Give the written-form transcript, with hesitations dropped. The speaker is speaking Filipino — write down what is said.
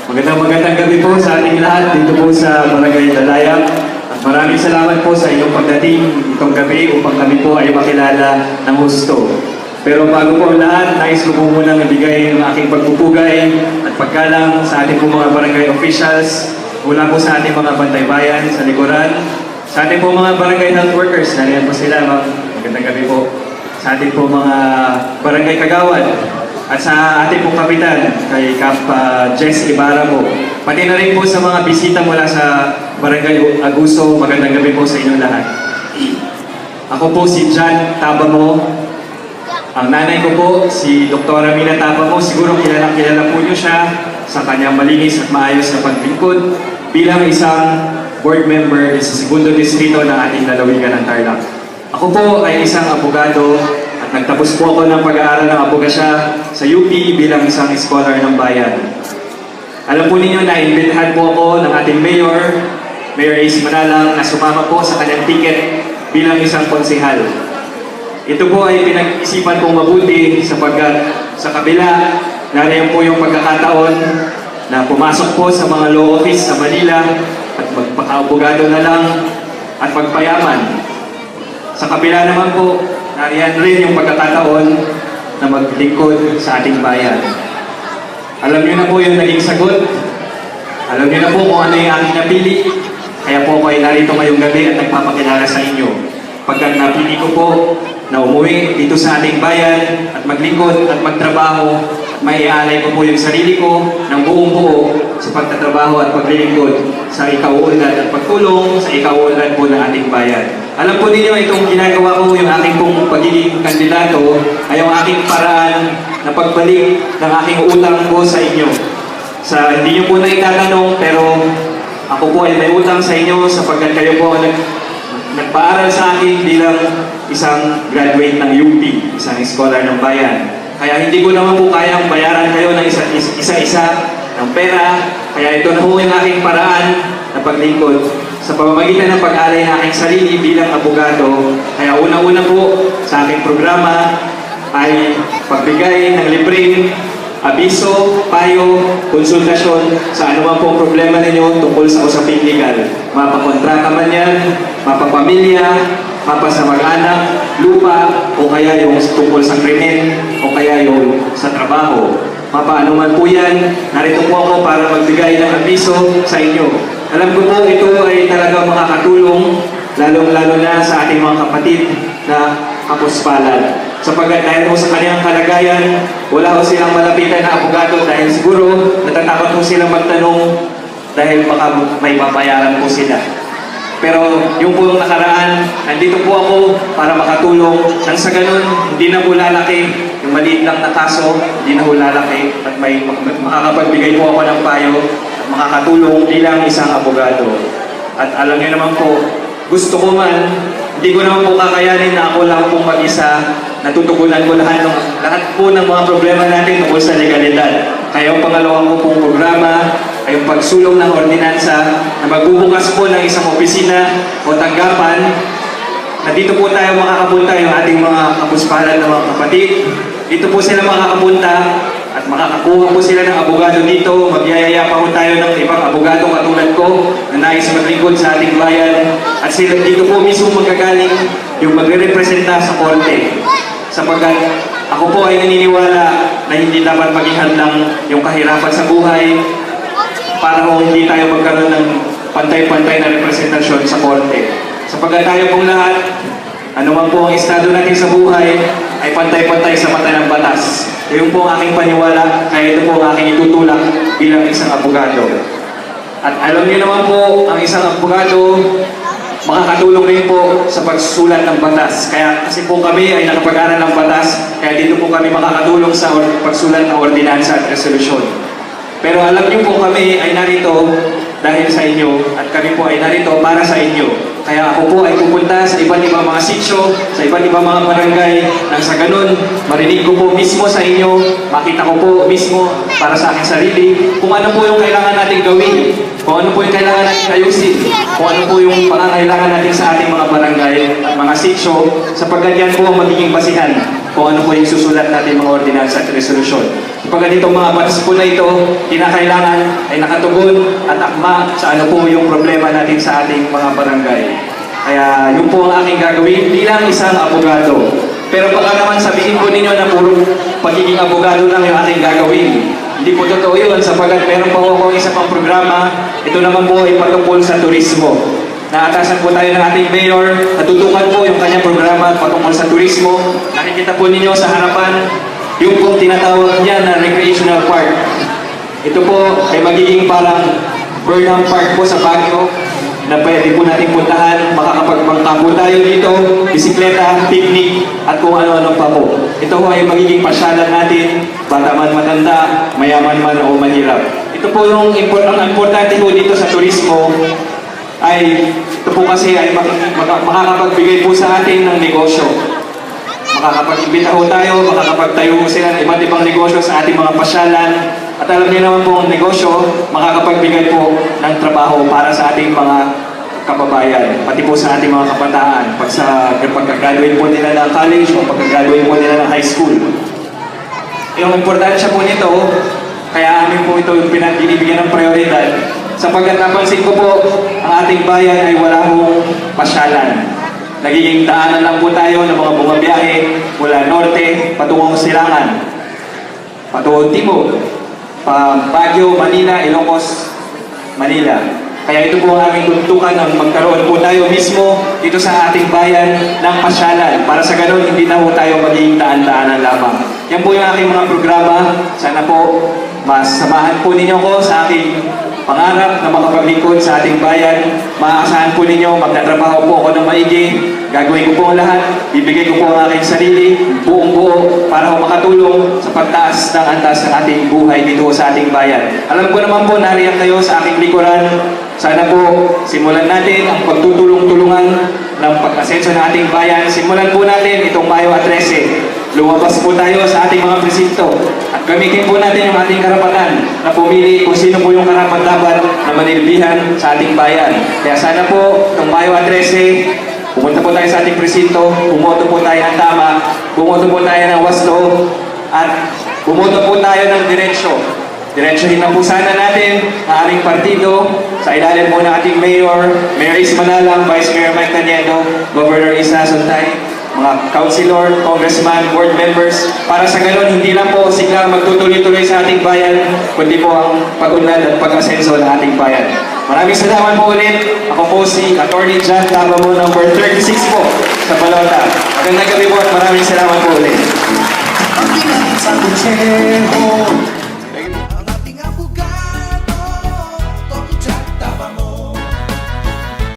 Magandang gabi po sa ating lahat dito po sa Barangay Dalayap. At maraming salamat po sa inyong pagdating itong gabi upang kami po ay makilala ng husto. Pero bago po ang lahat, nais ko po munang ibigay ang aking pagpupugay at paggalang sa ating po mga barangay officials, mula po sa ating mga bantay-bayan sa likuran, sa ating po mga barangay health workers, nariyan po sila, magandang gabi po, sa ating po mga barangay kagawad, at sa ating pong kapitan, kay Cap Jess Ibarra po. Pati na rin po sa mga bisita mula sa Barangay Aguso, magandang gabi po sa inyong lahat. Ako po si John Tabamo. Ang nanay ko po, si Dr. Mina Tabamo. Siguro kilala po niyo siya sa kanyang malinis at maayos na paglingkod bilang isang board member sa segundo distrito ng ating lalawigan ng Tarlac. Ako po ay isang abogado at nagtapos po ako ng pag-aaral ng abogasya sa UP bilang isang scholar ng bayan. Alam po ninyo na imbitahan po ako ng ating Mayor AC Manalang, na sumama po sa kanyang ticket bilang isang konsehal. Ito po ay pinag-isipan kong mabuti sapagkat sa kabila, nariyan po yung pagkakataon na pumasok po sa mga law office sa Manila at magpaka-abogado na lang at magpayaman. Sa kabila naman po, nariyan rin yung pagkakataon na maglingkod sa ating bayan. Alam niyo na po yung naging sagot. Alam niyo na po kung ano yung aking napili. Kaya po ako ay narito ngayong gabi at nagpapakilala sa inyo. Pagkat napili ko po na umuwi dito sa ating bayan at maglingkod at magtrabaho at maialay ko po yung sarili ko ng buong buo sa pagtatrabaho at paglilingkod sa ikauunlad at pagtulong sa ikauunlad po ng ating bayan. Alam po ninyo, itong ginagawa ko, yung aking pong pagiging kandidato, ay yung aking paraan na pagbalik ng aking utang po sa inyo. Hindi nyo po na itatanong, pero ako po ay may utang sa inyo sapagkat kayo po nagpaaral sa akin bilang isang graduate ng UP, isang scholar ng bayan. Kaya hindi ko naman po kayang bayaran kayo ng isa-isa ng pera, kaya ito na po yung aking paraan na paglingkod sa pamamagitan ng pag-alay ng aking sarili bilang abogado. Kaya una-una po sa aking programa ay pagbigay ng libreng abiso, payo, konsultasyon sa anumang pong problema ninyo tungkol sa usaping legal. Mapakontrata man yan, mapapamilya, mapasamag-anak, lupa, o kaya yung tungkol sa krimen, o kaya yung sa trabaho. Mapaano man po yan, narito po ako para magbigay ng abiso sa inyo. Alam ko po ito ay talagang makakatulong, lalong-lalo na sa ating mga kapatid na kapuspalad. Sapagkat dahil po sa kanilang kalagayan, wala ko silang malapitan na abogado dahil siguro natatakot po silang magtanong dahil baka may papayaran po sila. Pero yung po nakaraan, nandito po ako para makatulong nang sa ganun, hindi na po lalaki yung maliit lang na kaso, hindi na po lalaki at may makakapagbigay po ako ng payo at makakatulong bilang isang abogado. At alam niyo naman po, gusto ko man, hindi ko naman po kakayanin na ako lang pong mag-isa, natutugunan ko lahat po ng mga problema natin tungkol sa legalidad. Kaya ang pangalawang ko pong programa ay yung pagsulong ng ordinansa na magbubukas po ng isang opisina o tanggapan na dito po tayo makakapunta yung ating mga kapuspalad na mga kapatid. Dito po sila makakapunta at makakakuha po sila ng abogado dito. Magyayaya pa po tayo ng ibang abogado katulad ko na nais maglingkod sa ating bayan. At sila dito po mismo magagaling yung magre-representa sa korte. Sapagkat ako po ay naniniwala na hindi dapat maging hadlang yung kahirapan sa buhay para kung hindi tayo magkaroon ng pantay-pantay na representasyon sa korte. Sapagkat tayo pong lahat, anuman po ang estado natin sa buhay, ay pantay-pantay sa mata ng batas. Yun po ang aking paniwala, kaya ito po ang aking itutulak bilang isang abogado. At alam niyo naman po, ang isang abogado, makakatulong rin po sa pagsusulat ng batas. Kaya kasi po kami ay nakapag-aral ng batas, kaya dito po kami makakatulong sa pagsulat ng ordinansa at resolusyon. Pero alam niyo po kami ay narito dahil sa inyo at kami po ay narito para sa inyo. Kaya ako po ay pupunta sa iba't ibang mga sitio, sa iba't ibang mga barangay, nang sa ganun, marinig ko po mismo sa inyo, makita ko po mismo para sa aking sarili, kung ano po yung kailangan natin gawin, kung kung ano po yung kailangan natin ayusin, kung ano po yung pangangailangan natin sa ating mga barangay at mga sitio, sapagkat yan po ang magiging basihan kung ano po yung susulat natin mga ordinansa at resolusyon. Sapagkat itong mga batas po na ito, kinakailangan ay nakatugon at akma sa ano po yung problema natin sa ating mga barangay. Kaya yun po ang aking gagawin bilang isang abogado. Pero baka naman sabihin po ninyo na puro pagiging abogado lang yung aking gagawin. Hindi po totoo yun sapagkat meron pa ako isa pang programa. Ito naman po ay patungkol sa turismo. Naatasan po tayo ng ating mayor, natutukan po yung kanyang programa patungkol sa turismo. Nakikita po ninyo sa harapan yung pong tinatawag niya na recreational park. Ito po ay magiging parang Burnham Park po sa Baguio na pwede po natin puntahan, makakapagbangka po tayo dito, bisikleta, picnic, at kung ano-ano pa po. Ito po ay magiging pasyalan natin, bata man matanda, mayaman man o mahirap. Ito po yung ang importante po dito sa turismo ay ito po kasi ay makakapagbigay po sa atin ng negosyo. Makakapag-imbita ho tayo, makakapagtayo ho sila ng iba't ibang negosyo sa ating mga pasyalan. At alam niyo naman po ang negosyo, makakapagbigay po ng trabaho para sa ating mga kababayan, pati po sa ating mga kabataan, pagka-graduate po nila ng college o pagka-graduate po nila ng high school. Yung importansya po nito, kaya amin po ito binibigyan ng prioridad, sapagkat napansin ko po, ang ating bayan ay wala hong pasyalan. Nagiging daanan lang po tayo ng mga bumabiyahe mula norte, patungong Silangan, patungong timog, Baguio, Manila, Ilocos, Manila. Kaya ito po ang aming tuntukan ng magkaroon po tayo mismo dito sa ating bayan ng pasyalan. Para sa ganun, hindi na po tayo magiging daan-daanan lamang. Yan po yung aking mga programa. Sana po, masamahan po ninyo ko sa aking pangarap na makapaglingkod sa ating bayan. Maaasahan po ninyo, magtatrabaho po ako ng maigi. Gagawin ko po ang lahat. Bibigay ko po ang aking sarili, buong buo, para ko makatulong sa pagtaas ng antas ng ating buhay dito sa ating bayan. Alam ko naman po, nariyan kayo sa aking likuran. Sana po, simulan natin ang pagtutulong-tulungan ng pag-asenso ng ating bayan. Simulan po natin itong Mayo 13. Lumabas po tayo sa ating mga presinto at gamitin po natin yung ating karapatan na pumili kung sino po yung karapat-dapat na manilbihan sa ating bayan. Kaya sana po, itong Mayo 13, pumunta po tayo sa ating presinto, bumoto po tayo ng tama, bumoto po tayo ng wasto, at bumoto po tayo ng diretsyo. Diretsyohin na po sana natin ang aming partido sa ilalim po ng ating Mayor, Mayor Is Manalang, Vice Mayor Mike Cañedo, Governor Isa Suntay, mga councilor, congressman, board members, para sa ganun, hindi lang po siglang magtutuloy-tuloy sa ating bayan, kundi po ang pag-unlad at pag-asenso ng ating bayan. Maraming salamat po ulit. Ako po si Attorney John Tabamo, number 36 po sa Balota. Magandang gabi po at maraming salamat po ulit. Ang pinag sa kutseho